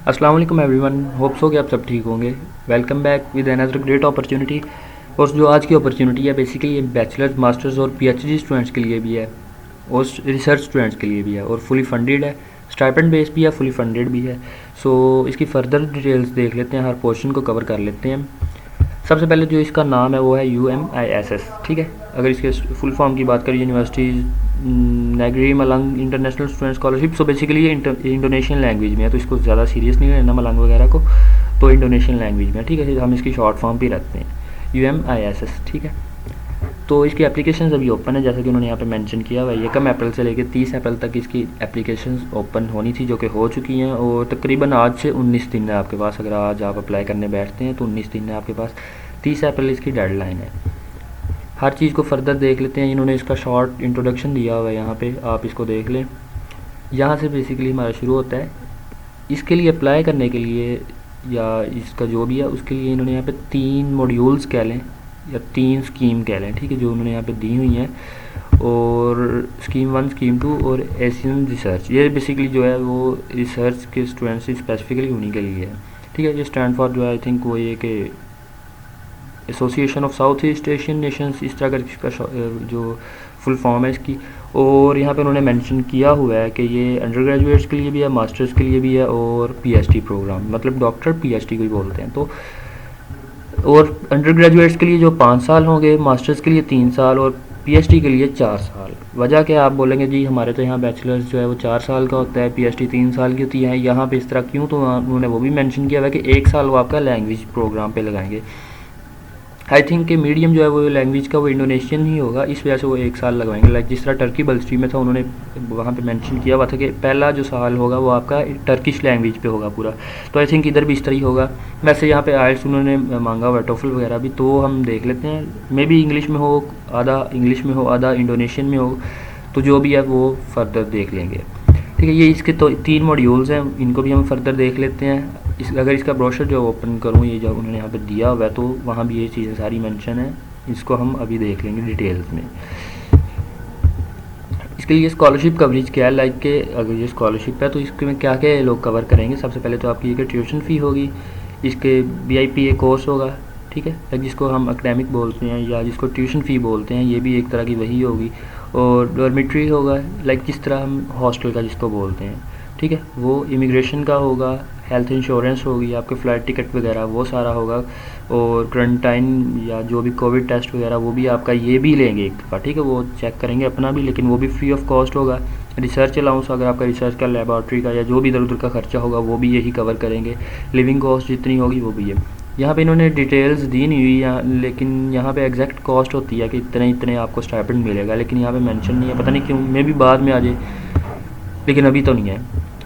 अस्सलाम वालेकुम everyone, hope so कि आप सब ठीक होंगे। Welcome back with another great opportunity. और जो आज की अपॉर्चुनिटी है बेसिकली ये बैचलर्स, मास्टर्स और पीएचडी स्टूडेंट्स के लिए भी है और रिसर्च स्टूडेंट्स के लिए भी है और फुली फंडेड है। स्टाइपेंड बेस भी है, फुली फंडेड भी है। सो इसकी फ़र्दर डिटेल्स देख लेते हैं, हर पोर्शन को कवर कर लेते हैं। सबसे पहले जो इसका नाम है वो है UMISS, ठीक है। अगर इसके फुल फॉर्म की बात करें, यूनिवर्सिटी नेगरी मलंग international student scholarship. So basically ये इंडोनेशियन लैंग्वेज में है, तो इसको ज़्यादा सीरियस नहीं लेना मलंग वगैरह को, तो इंडोनेशियन लैंग्वेज में, ठीक है। हम इसकी शॉर्ट फॉर्म भी रखते हैं UMISS, ठीक है। तो इसकी एप्लीकेशन अभी ओपन है, जैसा कि उन्होंने यहाँ पे मेंशन किया हुआ है। 1 अप्रैल से लेकर 30 अप्रैल तक इसकी एप्लीकेशन ओपन होनी थी, जो कि हो चुकी हैं। और तकरीबन आज से 19 दिन है आपके पास। अगर आज आप अप्लाई करने बैठते हैं तो 19 दिन है आपके पास। 30 अप्रैल इसकी डेडलाइन है। हर चीज़ को फर्दर देख लेते हैं। इन्होंने इसका शॉर्ट इंट्रोडक्शन दिया हुआ है यहाँ पे, आप इसको देख लें। यहाँ से बेसिकली हमारा शुरू होता है। इसके लिए अप्लाई करने के लिए या इसका जो भी है उसके लिए इन्होंने यहाँ पे 3 मॉड्यूल्स कह लें या 3 स्कीम कह लें, ठीक है, जो उन्होंने यहाँ पे दी हुई हैं। और स्कीम 1, स्कीम 2 और एशियन रिसर्च, ये बेसिकली जो है वो रिसर्च के स्टूडेंट्स से स्पेसिफिकली उन्हीं के लिए है, ठीक है। ये स्टैंड फॉर जो है आई थिंक वो ये कि association of south east Asian Nations, इस तरह का इसका जो फुल फॉर्म है इसकी। और यहाँ पे उन्होंने मेंशन किया हुआ है कि ये अंडर ग्रेजुएट्स के लिए भी है, मास्टर्स के लिए भी है और पीएचडी प्रोग्राम, मतलब डॉक्टर पीएचडी को ही बोलते हैं। तो और अंडर ग्रेजुएट्स के लिए जो 5 साल होंगे, मास्टर्स के लिए 3 साल और पीएचडी के लिए 4 साल। वजह क्या आप बोलेंगे जी हमारे तो यहाँ बैचलर्स जो है वो 4 साल का होता है, पीएचडी 3 साल की होती है, यहाँ पे इस तरह क्यों? तो उन्होंने वो भी मेंशन किया हुआ है कि 1 साल वो आपका लैंग्वेज प्रोग्राम पे लगाएंगे। आई थिंक कि मीडियम जो है वो लैंग्वेज का वो इंडोनेशियन ही होगा, इस वजह से वो 1 साल लगवाएंगे। लाइक जिस तरह टर्की बल स्ट्रीम में था, उन्होंने वहाँ पे मेंशन किया हुआ था कि पहला जो साल होगा वो आपका टर्किश लैंग्वेज पे होगा पूरा। तो आई थिंक इधर भी इस तरह ही होगा। वैसे यहाँ पे आइल्स उन्होंने मांगा हुआ, टोफल वगैरह भी, तो हम देख लेते हैं। मे बी इंग्लिश में हो, आधा इंग्लिश में हो, आधा इंडोनेशियन में हो, तो जो भी है वो फर्दर देख लेंगे, ठीक है। ये इसके तो 3 मॉड्यूल्स हैं, इनको भी हम फर्दर देख लेते हैं। अगर इसका ब्रोशर जो ओपन करूँ, ये जो उन्होंने यहाँ पे दिया हुआ है, तो वहाँ भी ये चीज़ें सारी मेंशन है। इसको हम अभी देख लेंगे डिटेल्स में। इसके लिए स्कॉलरशिप कवरेज क्या है, लाइक के अगर ये स्कॉलरशिप है तो इसके में क्या क्या लोग कवर करेंगे। सबसे पहले तो आपकी ये ट्यूशन फ़ी होगी, इसके BIPA कोर्स होगा, ठीक है, जिसको हम एकेडमिक बोलते हैं या जिसको ट्यूशन फ़ी बोलते हैं, ये भी एक तरह की वही होगी। और डॉर्मेट्री होगा, लाइक जिस तरह हम हॉस्टल का जिसको बोलते हैं, ठीक है, वो इमिग्रेशन का होगा। हेल्थ इंश्योरेंस होगी, आपके फ़्लाइट टिकट वगैरह वो सारा होगा। और क्वारंटाइन या जो भी कोविड टेस्ट वगैरह वो भी आपका ये भी लेंगे एक दफ़ा, ठीक है, वो चेक करेंगे अपना भी, लेकिन वो भी फ्री ऑफ कॉस्ट होगा। रिसर्च अलाउंस, अगर आपका रिसर्च का लेबॉर्ट्री का या जो भी इधर उधर का खर्चा होगा वो भी यही कवर करेंगे। लिविंग कॉस्ट जितनी होगी वो भी है। यहाँ पे इन्होंने डिटेल्स दी नहीं हुई यहाँ, लेकिन यहाँ पे एग्जैक्ट कॉस्ट होती है कि इतने इतने आपको स्टाइपेंड मिलेगा, लेकिन यहाँ पे मेंशन नहीं है, पता नहीं क्यों, मे भी बाद में आ जाए, लेकिन अभी तो नहीं है,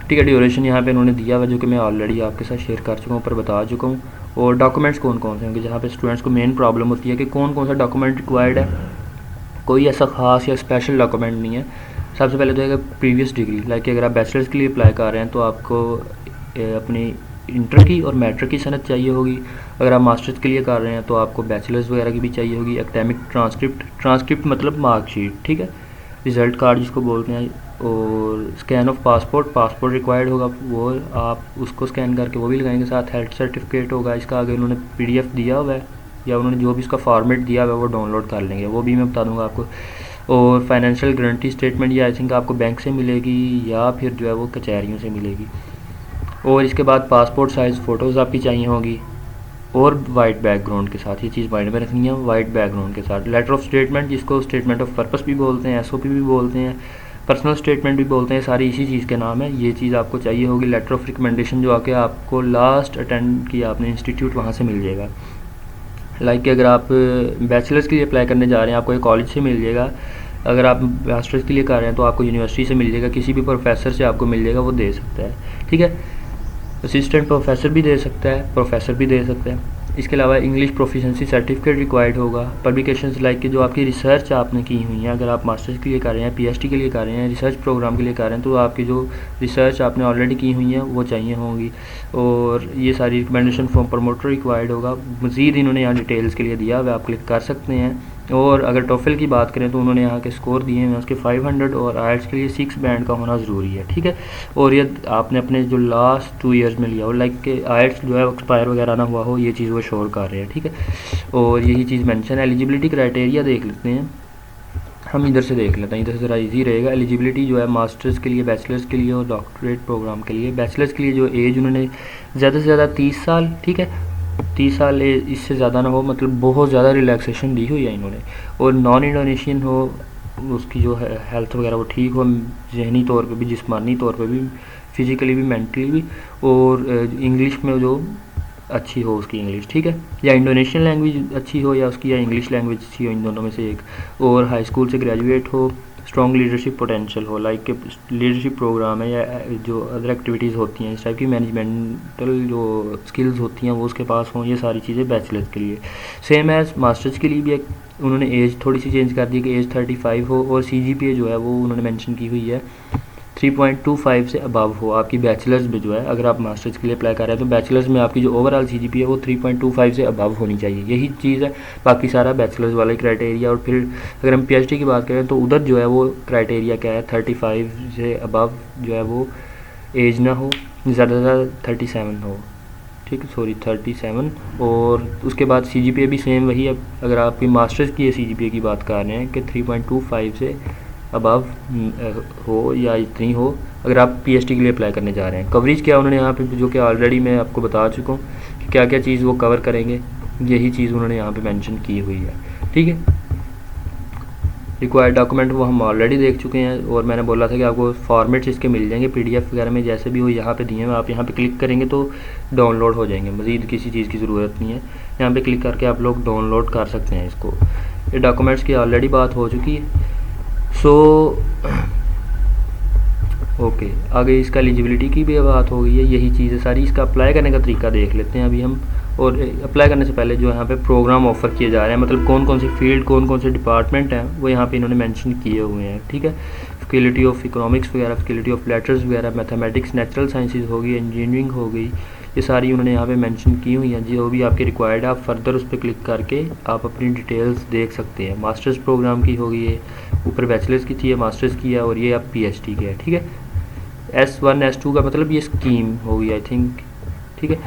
ठीक है। ड्यूरेशन यहाँ पे इन्होंने दिया हुआ जो कि मैं ऑलरेडी आपके साथ शेयर कर चुका हूँ, पर बता चुका हूँ। और डॉक्यूमेंट्स कौन कौन से होंगे, जहाँ पे स्टूडेंट्स को मेन प्रॉब्लम होती है कि कौन कौन सा डॉक्यूमेंट रिक्वायर्ड है। कोई ऐसा खास या स्पेशल डॉक्यूमेंट नहीं है। सबसे पहले तो है प्रीवियस डिग्री, लाइक अगर आप बैचलर्स के लिए अप्लाई कर रहे हैं तो आपको अपनी इंटर की और मैट्रिक की सनद चाहिए होगी। अगर आप मास्टर्स के लिए कर रहे हैं तो आपको बैचलर्स वगैरह की भी चाहिए होगी। एकेडमिक ट्रांसक्रिप्ट मतलब मार्कशीट, ठीक है, रिज़ल्ट कार्ड जिसको बोलते हैं। और स्कैन ऑफ पासपोर्ट रिक्वायर्ड होगा, वो आप उसको स्कैन करके वो भी लगाएंगे। साथ हेल्थ सर्टिफिकेट होगा इसका, अगर उन्होंने PDF दिया हुआ है या उन्होंने जो भी इसका फॉर्मेट दिया हुआ है वो डाउनलोड कर लेंगे, वो भी मैं बता दूंगा आपको। और फाइनेंशियल गारंटी स्टेटमेंट ये आई थिंक आपको बैंक से मिलेगी या फिर जो है वो कचहरियों से मिलेगी। और इसके बाद पासपोर्ट साइज़ फ़ोटोज़ आपकी चाहिए होगी और वाइट बैकग्राउंड के साथ, ये चीज़ माइंड में रखनी है, वाइट बैकग्राउंड के साथ। लेटर ऑफ स्टेटमेंट जिसको स्टेटमेंट ऑफ पर्पस भी बोलते हैं, SOP भी बोलते हैं, पर्सनल स्टेटमेंट भी बोलते हैं, सारी इसी चीज़ के नाम है। ये चीज़ आपको चाहिए होगी। लेटर ऑफ रिकमेंडेशन जो आके आपको लास्ट अटेंड किया आपने इंस्टीट्यूट, वहाँ से मिल जाएगा। लाइक अगर आप बैचलर्स के लिए अप्लाई करने जा रहे हैं आपको एक कॉलेज से मिल जाएगा। अगर आप मास्टर्स के लिए कर रहे हैं तो आपको यूनिवर्सिटी से मिल जाएगा, किसी भी प्रोफेसर से आपको मिल जाएगा, वो दे सकता है, ठीक है। असिस्टेंट प्रोफेसर भी दे सकता है, प्रोफेसर भी दे सकता है। इसके अलावा इंग्लिश प्रोफिशेंसी सर्टिफिकेट रिक्वायर्ड होगा। पब्लिकेशंस लाइक कि जो आपकी रिसर्च आपने की हुई है, अगर आप मास्टर्स के लिए कर रहे हैं, PhD के लिए कर रहे हैं, रिसर्च प्रोग्राम के लिए कर रहे हैं, तो आपकी जो रिसर्च आपने ऑलरेडी की हुई है वो चाहिए होंगी। और ये सारी रिकमेंडेशन फ्रॉम प्रमोटर रिक्वायर्ड होगा। मज़ीद इन्होंने यहाँ डिटेल्स के लिए दिया हुआ, आप क्लिक कर सकते हैं। और अगर टोफल की बात करें तो उन्होंने यहाँ के स्कोर दिए हैं उसके 500 और आयल्स के लिए 6 बैंड का होना ज़रूरी है, ठीक है। और ये आपने अपने जो लास्ट 2 ईयर्स में लिया हो, लाइक के आयल्स जो है एक्सपायर वगैरह ना हुआ हो, ये चीज़ वो शोर कर रहे हैं, ठीक है। और यही चीज़ मेंशन है। एलिजिबिलिटी क्राइटेरिया देख लेते हैं, हम इधर से देख लेते हैं, इधर से ज़रा इजी रहेगा। एलिजिबिलिटी जो है मास्टर्स के लिए, बैचलर्स के लिए और डॉक्टरेट प्रोग्राम के लिए। बैचलर्स के लिए जो एज उन्होंने ज़्यादा से ज़्यादा 30 साल, ठीक है, 30 साल इससे ज़्यादा ना हो, मतलब बहुत ज़्यादा रिलैक्सेशन दी हुई है इन्होंने। और नॉन इंडोनेशियन हो, उसकी जो है हेल्थ वगैरह वो ठीक हो, जहनी तौर पे भी, जिस्मानी तौर पे भी, फिज़िकली भी, मेंटली भी, और इंग्लिश में जो अच्छी हो उसकी इंग्लिश, ठीक है, या इंडोनेशियन लैंग्वेज अच्छी हो या उसकी, या इंग्लिश लैंग्वेज अच्छी हो, इन दोनों में से एक। और हाई स्कूल से ग्रेजुएट हो, स्ट्रॉन्ग लीडरशिप पोटेंशियल हो, लाइक के लीडरशिप प्रोग्राम है या जो अदर एक्टिविटीज़ होती हैं इस टाइप की, मैनेजमेंटल जो स्किल्स होती हैं वो उसके पास हों, ये सारी चीज़ें बैचलर्स के लिए। सेम एज मास्टर्स के लिए भी एक उन्होंने एज थोड़ी सी चेंज कर दी कि एज 35 हो, और CGPA जो है वो उन्होंने मेंशन की हुई है 3.25 से अबव हो आपकी बैचलर्स में जो है। अगर आप मास्टर्स के लिए अप्लाई कर रहे हैं तो बैचलर्स में आपकी जो ओवरऑल CGPA है वो 3.25 से अबव होनी चाहिए, यही चीज़ है। बाकी सारा बैचलर्स वाला ही क्राइटेरिया। और फिर अगर हम PhD की बात करें तो उधर जो है वो क्राइटेरिया क्या है, 35 से अबव जो है वो एज ना हो, ज़्यादा से ज़्यादा 37 हो, ठीक है, सॉरी 37। और उसके बाद CGPA भी सेम वही है। अगर आपकी मास्टर्स की CGPA की बात कर रहे हैं कि 3.25 से अबव हो या इतनी हो, अगर आप PhD के लिए अप्लाई करने जा रहे हैं। कवरेज क्या उन्होंने यहाँ पे, जो कि ऑलरेडी मैं आपको बता चुका हूँ कि क्या क्या चीज़ वो कवर करेंगे, यही चीज़ उन्होंने यहाँ पे मेंशन की हुई है, ठीक है। रिक्वायर्ड डॉक्यूमेंट वो हम ऑलरेडी देख चुके हैं, और मैंने बोला था कि आपको फॉर्मेट्स इसके मिल जाएंगे PDF वगैरह में, जैसे भी हो यहाँ पे दिए हैं। आप यहाँ पे क्लिक करेंगे तो डाउनलोड हो जाएंगे, मज़ीद किसी चीज़ की ज़रूरत नहीं है। यहाँ पे क्लिक करके आप लोग डाउनलोड कर सकते हैं इसको। ये डॉक्यूमेंट्स की ऑलरेडी बात हो चुकी है। ओके, आगे इसका एलिजिबिलिटी की भी बात हो गई है, यही चीज़ है सारी। इसका अप्लाई करने का तरीका देख लेते हैं अभी हम। और अप्लाई करने से पहले जो यहाँ पे प्रोग्राम ऑफ़र किए जा रहे हैं, मतलब कौन कौन से फील्ड, कौन कौन से डिपार्टमेंट हैं, वो यहाँ पे इन्होंने मेंशन किए हुए हैं, ठीक है। फैकल्टी ऑफ इकोनॉमिक्स वगैरह, फैकल्टी ऑफ लेटर्स वगैरह, मैथमेटिक्स, नेचुरल साइंसेज होगी, इंजीनियरिंग हो गई, ये सारी उन्होंने यहाँ पे मेंशन की हुई हैं। जो भी आपके रिक्वायर्ड है, आप फर्दर उस पर क्लिक करके आप अपनी डिटेल्स देख सकते हैं। मास्टर्स प्रोग्राम की होगी, ये ऊपर बैचलर्स की थी, ये मास्टर्स की है, और ये आप PhD की है, ठीक है। S1 S2 का मतलब ये स्कीम होगी आई थिंक, ठीक है।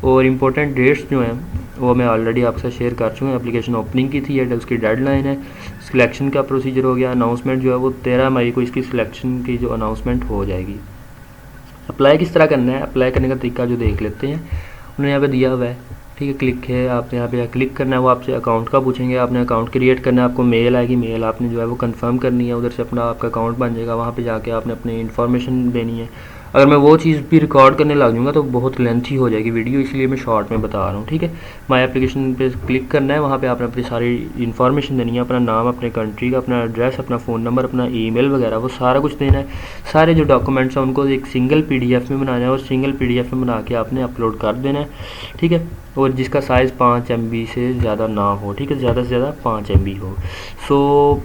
और इम्पोर्टेंट डेट्स जो हैं वो मैं ऑलरेडी आपके साथ शेयर कर चुका हूँ। एप्लीकेशन ओपनिंग की थी, ये उसकी डेडलाइन है। सिलेक्शन का प्रोसीजर हो गया। अनाउंसमेंट जो है वो 13 मई को इसकी सिलेक्शन की जो अनाउंसमेंट हो जाएगी। अप्लाई किस तरह करना है, अप्लाई करने का तरीका जो देख लेते हैं, उन्होंने यहाँ पे दिया हुआ है, ठीक है। क्लिक है, आप यहाँ पे क्लिक करना है। वो आपसे अकाउंट का पूछेंगे, आपने अकाउंट क्रिएट करना है, आपको मेल आएगी, मेल आपने जो है वो कंफर्म करनी है, उधर से अपना आपका अकाउंट बन जाएगा। वहाँ पे जाके आपने अपनी इन्फॉर्मेशन देनी है। अगर मैं वो चीज़ भी रिकॉर्ड करने लग जाऊँगा तो बहुत लेंथी हो जाएगी वीडियो, इसलिए मैं शॉर्ट में बता रहा हूँ, ठीक है। माई एप्लीकेशन पे क्लिक करना है, वहाँ पे आपने अपनी सारी इन्फॉर्मेशन देनी है, अपना नाम, अपने कंट्री का, अपना एड्रेस, अपना फ़ोन नंबर, अपना ईमेल वगैरह, वो सारा कुछ देना है। सारे जो डॉक्यूमेंट्स हैं उनको एक सिंगल PDF में बनाना है, और सिंगल PDF में बना के आपने अपलोड कर देना है, ठीक है। और जिसका साइज़ 5 MB से ज़्यादा ना हो, ठीक है, ज़्यादा से ज़्यादा 5 MB हो। सो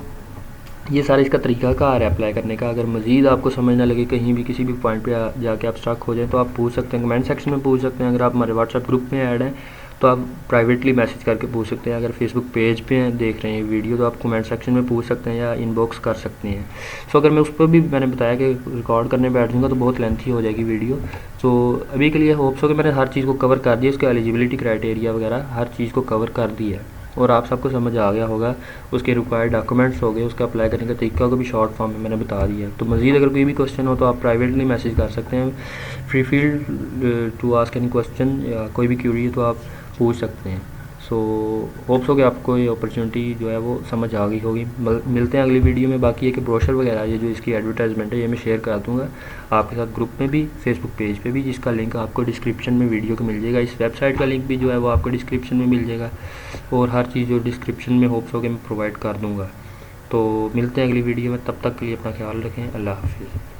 ये सारा इसका तरीकाकार है अप्लाई करने का। अगर मज़ीद आपको समझ ना लगे, कहीं भी किसी भी पॉइंट पे जाके आप स्टक हो जाए, तो आप पूछ सकते हैं, कमेंट सेक्शन में पूछ सकते हैं। अगर आप हमारे WhatsApp ग्रुप में ऐड हैं तो आप प्राइवेटली मैसेज करके पूछ सकते हैं। अगर फेसबुक पेज पे हैं, देख रहे हैं वीडियो, तो आप कमेंट सेक्शन में पूछ सकते हैं या इनबॉक्स कर सकते हैं। सो अगर मैं उस पर भी, मैंने बताया कि रिकॉर्ड करने बैठ जाऊँगा तो बहुत लेंथी हो जाएगी वीडियो। तो अभी के लिए होप्स हो कि मैंने हर चीज़ को कवर कर दिया, उसके एलिजिबिलिटी क्राइटेरिया वगैरह हर चीज़ को कवर कर दिया है, और आप सबको समझ आ गया होगा। उसके रिक्वायर्ड डॉक्यूमेंट्स हो गए, उसका अप्लाई करने का तरीका को भी शॉर्ट फॉर्म में मैंने बता दिया है। तो मज़ीद अगर कोई भी क्वेश्चन हो तो आप प्राइवेटली मैसेज कर सकते हैं। Free field to ask any question, या कोई भी क्यूरी है तो आप पूछ सकते हैं। सो होप्स हो कि आपको ये अपॉर्चुनिटी जो है वो समझ आ गई होगी। मिलते हैं अगली वीडियो में। बाकी है कि ब्रोशर वगैरह, ये जो इसकी एडवर्टाइजमेंट है, ये मैं शेयर कर दूँगा आपके साथ ग्रुप में भी, फेसबुक पेज पे भी, जिसका लिंक आपको डिस्क्रिप्शन में वीडियो को मिल जाएगा। इस वेबसाइट का लिंक भी जो है वो आपको डिस्क्रिप्शन में मिल जाएगा, और हर चीज़ जो डिस्क्रिप्शन में होप्स हो कि मैं प्रोवाइड कर दूँगा। तो मिलते हैं अगली वीडियो में, तब तक के लिए अपना ख्याल रखें। अल्लाह हाफिज़।